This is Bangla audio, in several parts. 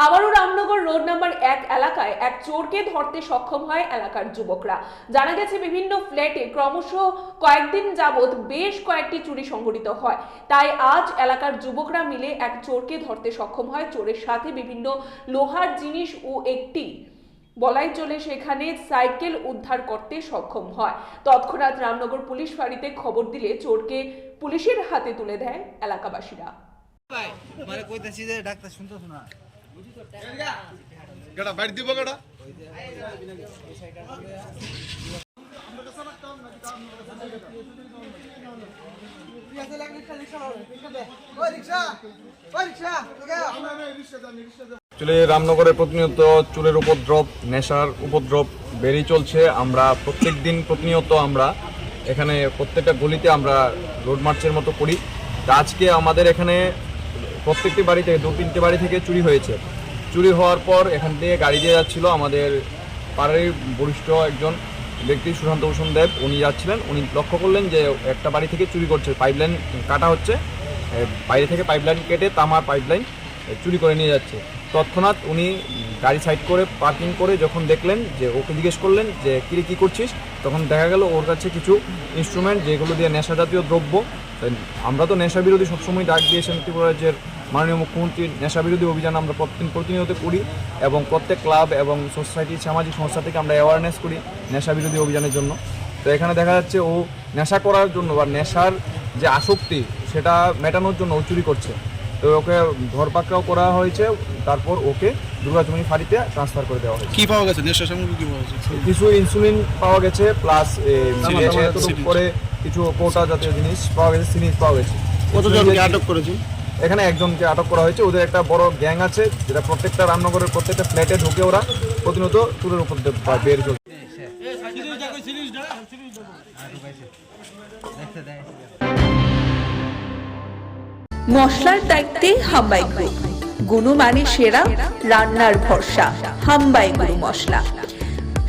আবারও রামনগর রোড নাম্বার 1 এলাকায় এক চোরকে ধরতে সক্ষম হয় এলাকার যুবকরা। জানা গেছে বিভিন্ন ফ্ল্যাটে ক্রমশ কয়েকদিন যাবৎ বেশ কয়েকটি চুরি সংঘটিত হয়। তাই আজ এলাকার যুবকরা মিলে এক চোরকে ধরতে সক্ষম হয়। চোরের সাথে বিভিন্ন লোহার জিনিস ও একটি বলাই চলে সেখানে সাইকেল উদ্ধার করতে সক্ষম হয়। তৎক্ষণাৎ রামনগর পুলিশ ফাঁড়িতে খবর দিলে চোরকে পুলিশের হাতে তুলে দেয় এলাকাবাসীরা। কেডা বাইট দিব কেডা রামনগরে প্রতিনিয়ত চোরের উপদ্রব, নেশার উপদ্রব বেড়েই চলছে। আমরা প্রতিনিয়ত আমরা এখানে প্রত্যেকটা গলিতে আমরা রোড মার্চের মতো করি। আজকে আমাদের এখানে প্রত্যেকটি বাড়ি থেকে 2-3টে বাড়ি থেকে চুরি হয়েছে। চুরি হওয়ার পর এখান থেকে গাড়ি দিয়ে যাচ্ছিল আমাদের পাড়ারই বরিষ্ঠ একজন ব্যক্তি সুশান্ত ভূষণ দেব, উনি যাচ্ছিলেন। উনি লক্ষ্য করলেন যে একটা বাড়ি থেকে চুরি করছে, পাইপলাইন কাটা হচ্ছে, বাইরে থেকে পাইপলাইন কেটে তামার পাইপলাইন চুরি করে নিয়ে যাচ্ছে। তৎক্ষণাৎ উনি গাড়ি সাইড করে পার্কিং করে যখন দেখলেন, যে ওকে জিজ্ঞেস করলেন যে কী করছিস, তখন দেখা গেল ওর কাছে কিছু ইনস্ট্রুমেন্ট যেগুলো দিয়ে নেশা জাতীয় দ্রব্য। আমরা তো নেশা বিরোধী সবসময় ডাক দিয়েছেন ত্রিপুরা রাজ্যের মাননীয় মুখ্যমন্ত্রীর নেশা বিরোধী অভিযান আমরা প্রতিনিয়ত করি এবং প্রত্যেক ক্লাব এবং সোসাইটি সামাজিক সংস্থা থেকে আমরা অ্যাওয়ারনেস করি নেশা বিরোধী অভিযানের জন্য। তো এখানে দেখা যাচ্ছে ও নেশা করার জন্য বা নেশার যে আসক্তি সেটা মেটানোর জন্য ও চুরি করছে। তো ওকে ধরপাকড়াও করা হয়েছে, তারপর ওকে দুর্গাচুমনি ফাঁড়িতে ট্রান্সফার করে দেওয়া হয়েছে। কি পাওয়া গেছে? নেশা সামগ্রী কি পাওয়া গেছে? কিছু ইনসুলিন পাওয়া গেছে, প্লাস করে কিছু কোটা জাতীয় জিনিস পাওয়া গেছে, সিরিজ পাওয়া গেছে। কতজনকে আটক করেছে? এখানে একজনকে আটক করা হয়েছে। ওদের একটা বড় গ্যাং আছে, যেটা প্রত্যেকটা রামনগরের প্রত্যেকটা ফ্ল্যাটে ঢুকে ওরা প্রতিনিয়ত চুরের উপর বের চলছে। মশলার দায়িত্বে হাম্বাই গ্রুপ, গুণমানে সেরা, রান্নার ভরসা। হাম্বাই গুরু মশলা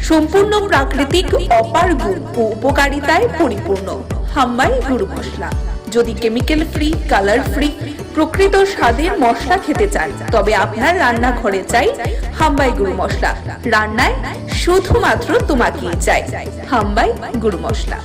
সম্পূর্ণ প্রাকৃতিক, অপার গুণ ও উপকারিতায় পরিপূর্ণ। হাম্বাই গুরু মশলা। যদি কেমিক্যাল ফ্রি, কালার ফ্রি, প্রকৃত স্বাদের মশলা খেতে চান, তবে আপনার রান্নাঘরে চাই হাম্বাই গুরু মশলা। রান্নায় শুধুমাত্র তোমাকেই চাই হাম্বাই গুরু মশলা।